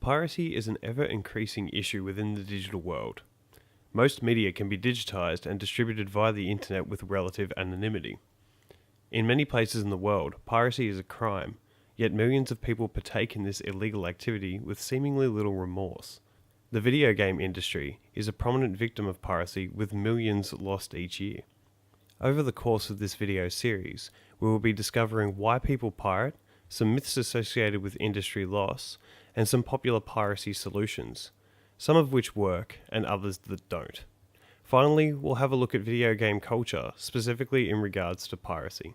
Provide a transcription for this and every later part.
Piracy is an ever-increasing issue within the digital world. Most media can be digitized and distributed via the internet with relative anonymity. In many places in the world, piracy is a crime, yet millions of people partake in this illegal activity with seemingly little remorse. The video game industry is a prominent victim of piracy, with millions lost each year. Over the course of this video series, we will be discovering why people pirate, some myths associated with industry loss, and some popular piracy solutions, some of which work and others that don't. Finally, we'll have a look at video game culture, specifically in regards to piracy.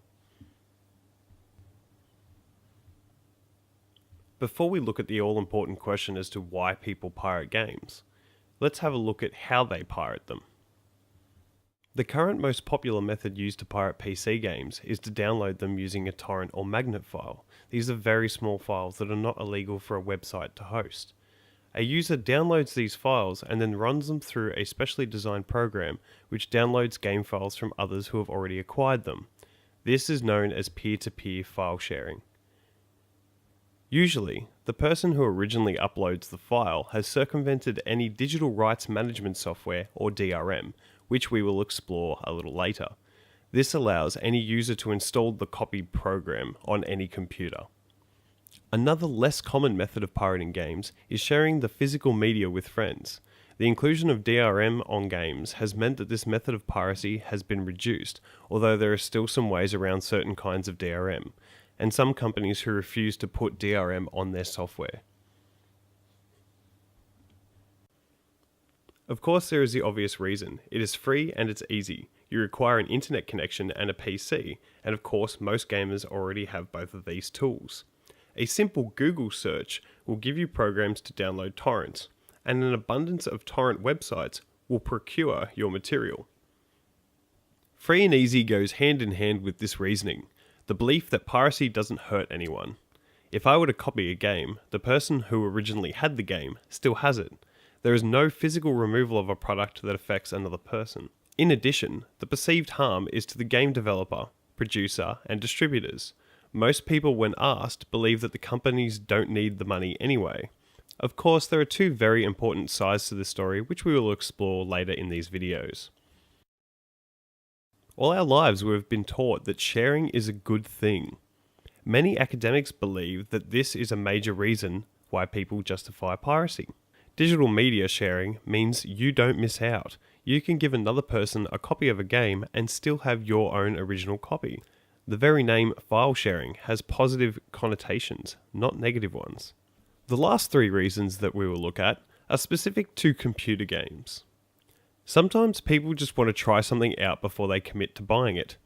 Before we look at the all-important question as to why people pirate games, let's have a look at how they pirate them. The current most popular method used to pirate PC games is to download them using a torrent or magnet file. These are very small files that are not illegal for a website to host. A user downloads these files and then runs them through a specially designed program which downloads game files from others who have already acquired them. This is known as peer-to-peer file sharing. Usually, the person who originally uploads the file has circumvented any digital rights management software or DRM, which we will explore a little later. This allows any user to install the copied program on any computer. Another less common method of pirating games is sharing the physical media with friends. The inclusion of DRM on games has meant that this method of piracy has been reduced, although there are still some ways around certain kinds of DRM, and some companies who refuse to put DRM on their software. Of course, there is the obvious reason. It is free and it's easy. You require an internet connection and a PC, and of course, most gamers already have both of these tools. A simple Google search will give you programs to download torrents, and an abundance of torrent websites will procure your material. Free and easy goes hand in hand with this reasoning, the belief that piracy doesn't hurt anyone. If I were to copy a game, the person who originally had the game still has it. There is no physical removal of a product that affects another person. In addition, the perceived harm is to the game developer, producer, and distributors. Most people, when asked, believe that the companies don't need the money anyway. Of course, there are two very important sides to this story, which we will explore later in these videos. All our lives we have been taught that sharing is a good thing. Many academics believe that this is a major reason why people justify piracy. Digital media sharing means you don't miss out. You can give another person a copy of a game and still have your own original copy. The very name file sharing has positive connotations, not negative ones. The last three reasons that we will look at are specific to computer games. Sometimes people just want to try something out before they commit to buying it.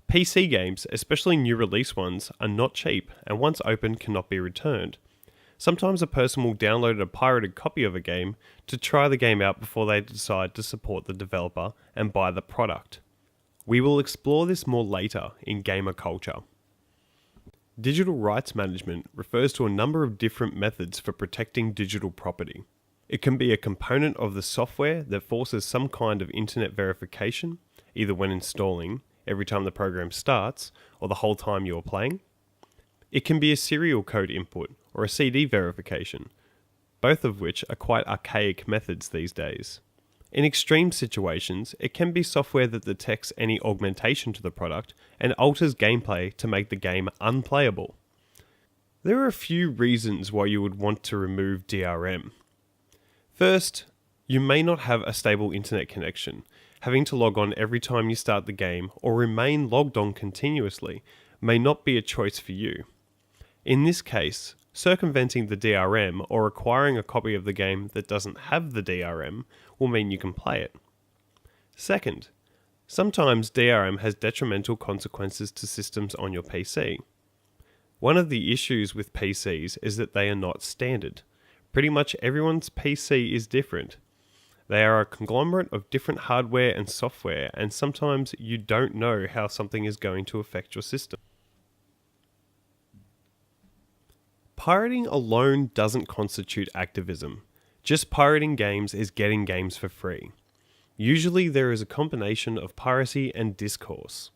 PC games, especially new release ones, are not cheap and once opened cannot be returned. Sometimes a person will download a pirated copy of a game to try the game out before they decide to support the developer and buy the product. We will explore this more later in gamer culture. Digital rights management refers to a number of different methods for protecting digital property. It can be a component of the software that forces some kind of internet verification, either when installing, every time the program starts, or the whole time you are playing. It can be a serial code input or a CD verification, both of which are quite archaic methods these days. In extreme situations, it can be software that detects any augmentation to the product and alters gameplay to make the game unplayable. There are a few reasons why you would want to remove DRM. First, you may not have a stable internet connection. Having to log on every time you start the game or remain logged on continuously may not be a choice for you. In this case, circumventing the DRM or acquiring a copy of the game that doesn't have the DRM will mean you can play it. Second, sometimes DRM has detrimental consequences to systems on your PC. One of the issues with PCs is that they are not standard. Pretty much everyone's PC is different. They are a conglomerate of different hardware and software, and sometimes you don't know how something is going to affect your system. Pirating alone doesn't constitute activism. Just pirating games is getting games for free. Usually there is a combination of piracy and discourse.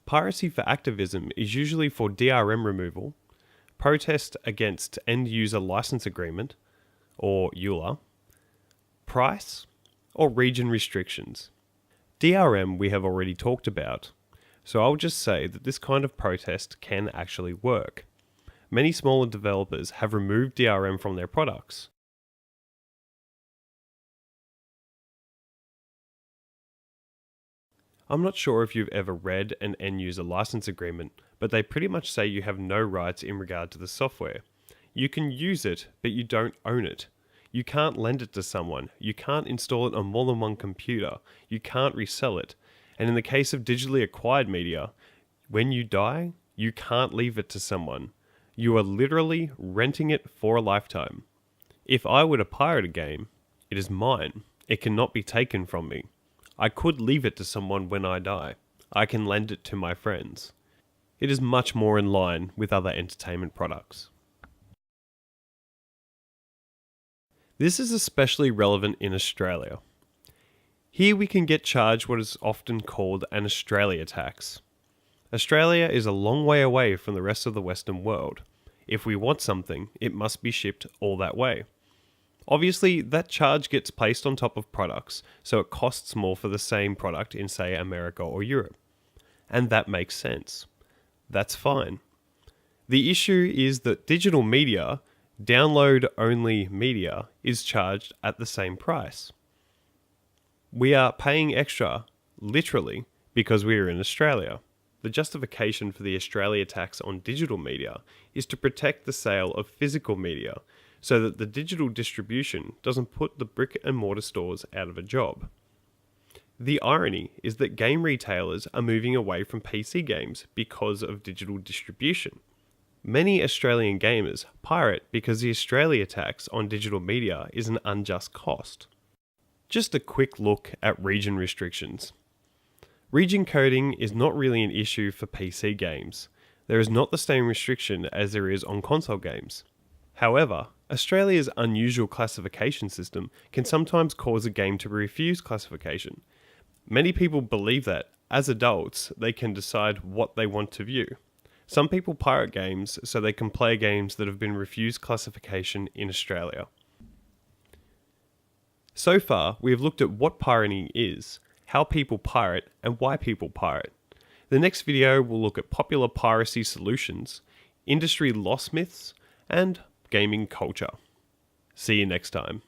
Piracy for activism is usually for DRM removal, protest against End User License Agreement, or EULA, price, or region restrictions. DRM we have already talked about, so I'll just say that this kind of protest can actually work. Many smaller developers have removed DRM from their products. I'm not sure if you've ever read an end user license agreement, but they pretty much say you have no rights in regard to the software. You can use it, but you don't own it. You can't lend it to someone, you can't install it on more than one computer, you can't resell it, and in the case of digitally acquired media, when you die, you can't leave it to someone. You are literally renting it for a lifetime. If I were to pirate a game, it is mine. It cannot be taken from me. I could leave it to someone when I die. I can lend it to my friends. It is much more in line with other entertainment products. This is especially relevant in Australia. Here we can get charged what is often called an Australia tax. Australia is a long way away from the rest of the Western world. If we want something, it must be shipped all that way. Obviously, that charge gets placed on top of products, so it costs more for the same product in, say, America or Europe. And that makes sense. That's fine. The issue is that digital media, download-only media, is charged at the same price. We are paying extra, literally, because we are in Australia. The justification for the Australia tax on digital media is to protect the sale of physical media, so that the digital distribution doesn't put the brick and mortar stores out of a job. The irony is that game retailers are moving away from PC games because of digital distribution. Many Australian gamers pirate because the Australia tax on digital media is an unjust cost. Just a quick look at region restrictions. Region coding is not really an issue for PC games. There is not the same restriction as there is on console games. However, Australia's unusual classification system can sometimes cause a game to refuse classification. Many people believe that, as adults, they can decide what they want to view. Some people pirate games so they can play games that have been refused classification in Australia. So far, we have looked at what pirating is, how people pirate, and why people pirate. The next video will look at popular piracy solutions, industry loss myths, and gaming culture. See you next time.